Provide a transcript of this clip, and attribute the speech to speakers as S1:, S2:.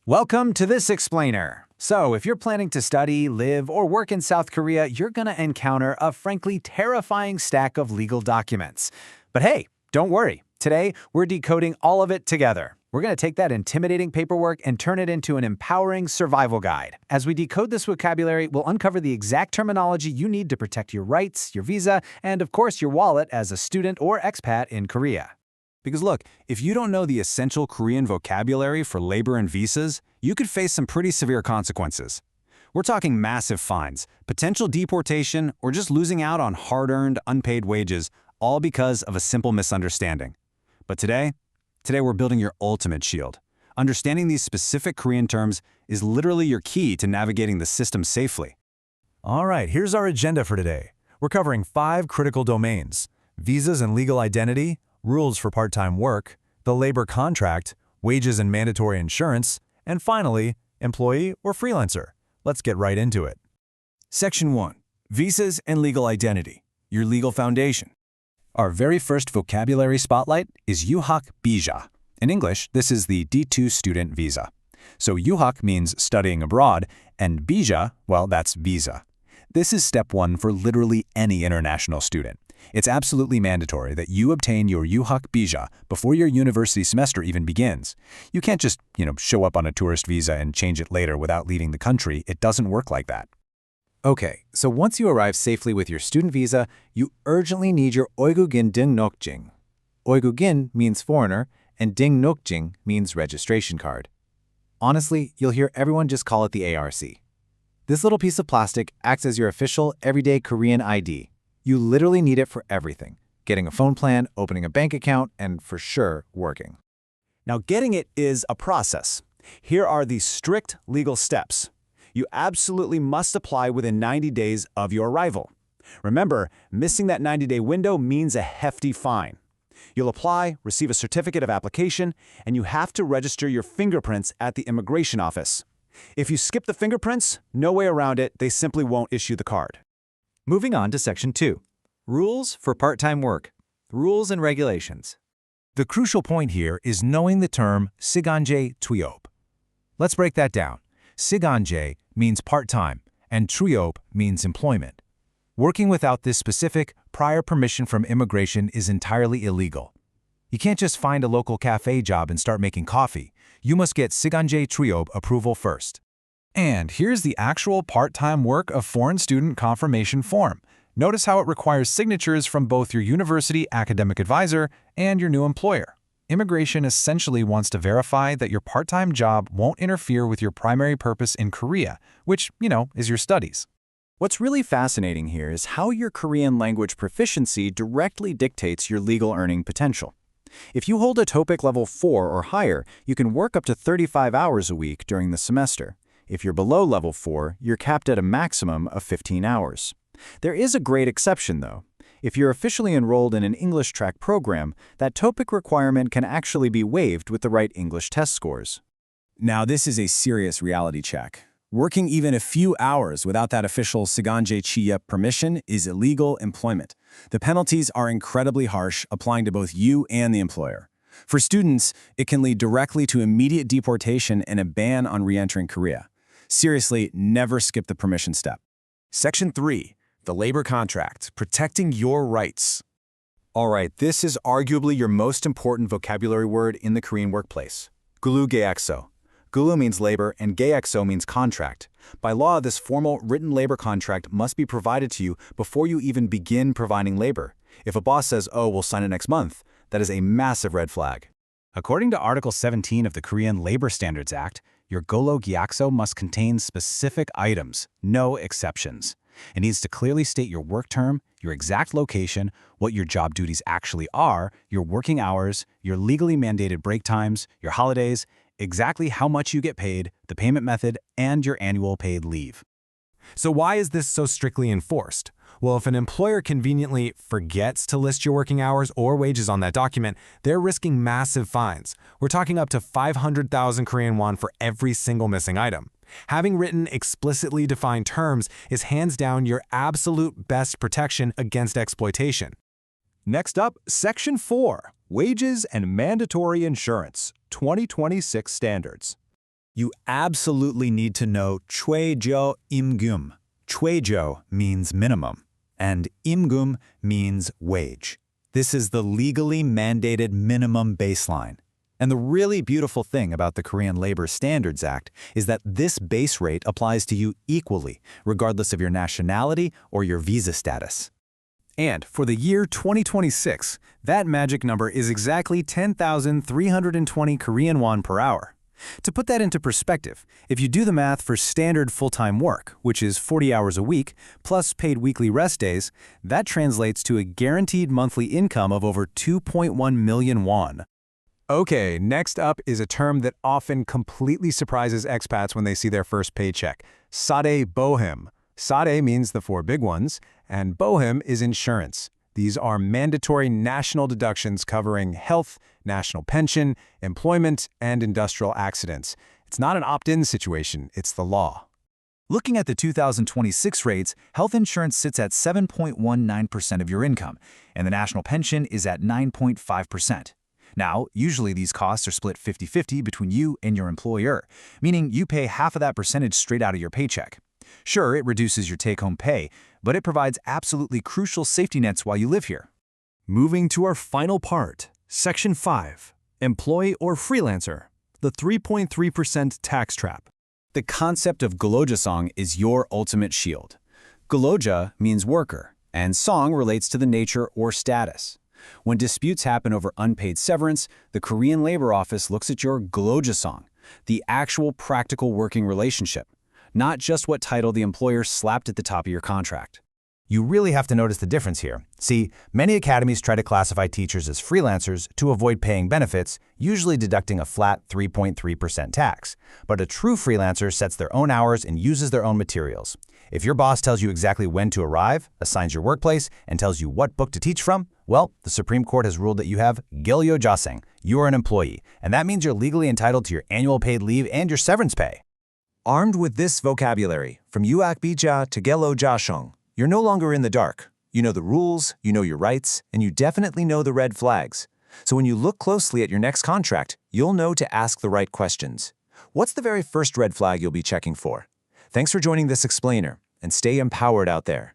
S1: Welcome to this explainer. So, if you're planning to study, live, or work in South Korea, you're gonna encounter a frankly terrifying stack of legal documents. But hey, don't worry. Today, we're decoding all of it together. We're gonna take that intimidating paperwork and turn it into an empowering survival guide. As we decode this vocabulary, we'll uncover the exact terminology you need to protect your rights, your visa, and of course your wallet as a student or expat in Korea.
S2: Because look, if you don't know the essential Korean vocabulary for labor and visas, you could face some pretty severe consequences. We're talking massive fines, potential deportation, or just losing out on hard-earned, unpaid wages, all because of a simple misunderstanding. But today we're building your ultimate shield. Understanding these specific Korean terms is literally your key to navigating the system safely.
S3: All right, here's our agenda for today. We're covering 5 critical domains: visas and legal identity, rules for part-time work, the labor contract, wages and mandatory insurance, and finally, employee or freelancer. Let's get right into it.
S2: Section 1. Visas and legal identity, your legal foundation. Our very first vocabulary spotlight is Yuhak Bija. In English, this is the D2 student visa. So Yuhak means studying abroad, and Bija, well, that's visa. This is step 1 for literally any international student. It's absolutely mandatory that you obtain your Yuhak Bija before your university semester even begins. You can't just, show up on a tourist visa and change it later without leaving the country. It doesn't work like that.
S1: Okay, so once you arrive safely with your student visa, you urgently need your Oigugin Dingnokjing. Oigugin means foreigner, and Dingnokjing means registration card. Honestly, you'll hear everyone just call it the ARC. This little piece of plastic acts as your official, everyday Korean ID. You literally need it for everything: getting a phone plan, opening a bank account, and for sure, working.
S2: Now, getting it is a process. Here are the strict legal steps. You absolutely must apply within 90 days of your arrival. Remember, missing that 90-day window means a hefty fine. You'll apply, receive a certificate of application, and you have to register your fingerprints at the immigration office. If you skip the fingerprints, no way around it, they simply won't issue the card.
S1: Moving on to Section 2. Rules for part-time work. Rules and regulations.
S3: The crucial point here is knowing the term Siganje Tweop. Let's break that down. Siganje means part-time, and Tweop means employment. Working without this specific prior permission from immigration is entirely illegal. You can't just find a local cafe job and start making coffee. You must get Siganje Tweop approval first. And here's the actual part-time work of foreign student confirmation form. Notice how it requires signatures from both your university academic advisor and your new employer. Immigration essentially wants to verify that your part-time job won't interfere with your primary purpose in Korea, which, is your studies.
S1: What's really fascinating here is how your Korean language proficiency directly dictates your legal earning potential. If you hold a TOPIK level 4 or higher, you can work up to 35 hours a week during the semester. If you're below level 4, you're capped at a maximum of 15 hours. There is a great exception, though. If you're officially enrolled in an English track program, that TOPIK requirement can actually be waived with the right English test scores.
S2: Now, this is a serious reality check. Working even a few hours without that official Siganje Tweop permission is illegal employment. The penalties are incredibly harsh, applying to both you and the employer. For students, it can lead directly to immediate deportation and a ban on re-entering Korea. Seriously, never skip the permission step. Section 3. The labor contract, protecting your rights. All right, this is arguably your most important vocabulary word in the Korean workplace. Gulu Geakso. Gulu means labor and Geakso means contract. By law, this formal written labor contract must be provided to you before you even begin providing labor. If a boss says, "Oh, we'll sign it next month," that is a massive red flag.
S1: According to Article 17 of the Korean Labor Standards Act, your Golo Gyakso must contain specific items, no exceptions. It needs to clearly state your work term, your exact location, what your job duties actually are, your working hours, your legally mandated break times, your holidays, exactly how much you get paid, the payment method, and your annual paid leave.
S3: So why is this so strictly enforced? Well, if an employer conveniently forgets to list your working hours or wages on that document, they're risking massive fines. We're talking up to 500,000 Korean won for every single missing item. Having written explicitly defined terms is hands down your absolute best protection against exploitation.
S4: Next up, Section 4, Wages and Mandatory Insurance, 2026 Standards.
S1: You absolutely need to know 최저 임금. 최저 means minimum, and 임금 means wage. This is the legally mandated minimum baseline. And the really beautiful thing about the Korean Labor Standards Act is that this base rate applies to you equally, regardless of your nationality or your visa status. And for the year 2026, that magic number is exactly 10,320 Korean won per hour. To put that into perspective, if you do the math for standard full-time work, which is 40 hours a week, plus paid weekly rest days, that translates to a guaranteed monthly income of over 2.1 million won.
S4: Okay, next up is a term that often completely surprises expats when they see their first paycheck. Sade bohem. Sade means the four big ones, and bohem is insurance. These are mandatory national deductions covering health, national pension, employment, and industrial accidents. It's not an opt-in situation, it's the law.
S1: Looking at the 2026 rates, health insurance sits at 7.19% of your income, and the national pension is at 9.5%. Now, usually these costs are split 50-50 between you and your employer, meaning you pay half of that percentage straight out of your paycheck. Sure, it reduces your take-home pay, but it provides absolutely crucial safety nets while you live here.
S4: Moving to our final part, Section 5, Employee or Freelancer, the 3.3% tax trap.
S2: The concept of Golojasong is your ultimate shield. Goloja means worker, and song relates to the nature or status. When disputes happen over unpaid severance, the Korean Labor Office looks at your Golojasong, the actual practical working relationship, not just what title the employer slapped at the top of your contract.
S3: You really have to notice the difference here. See, many academies try to classify teachers as freelancers to avoid paying benefits, usually deducting a flat 3.3% tax. But a true freelancer sets their own hours and uses their own materials. If your boss tells you exactly when to arrive, assigns your workplace, and tells you what book to teach from, well, the Supreme Court has ruled that you have Goljojasong. You are an employee, and that means you're legally entitled to your annual paid leave and your severance pay.
S4: Armed with this vocabulary, from Uakbija to Goljojasong, you're no longer in the dark. You know the rules, you know your rights, and you definitely know the red flags. So when you look closely at your next contract, you'll know to ask the right questions. What's the very first red flag you'll be checking for? Thanks for joining this explainer, and stay empowered out there.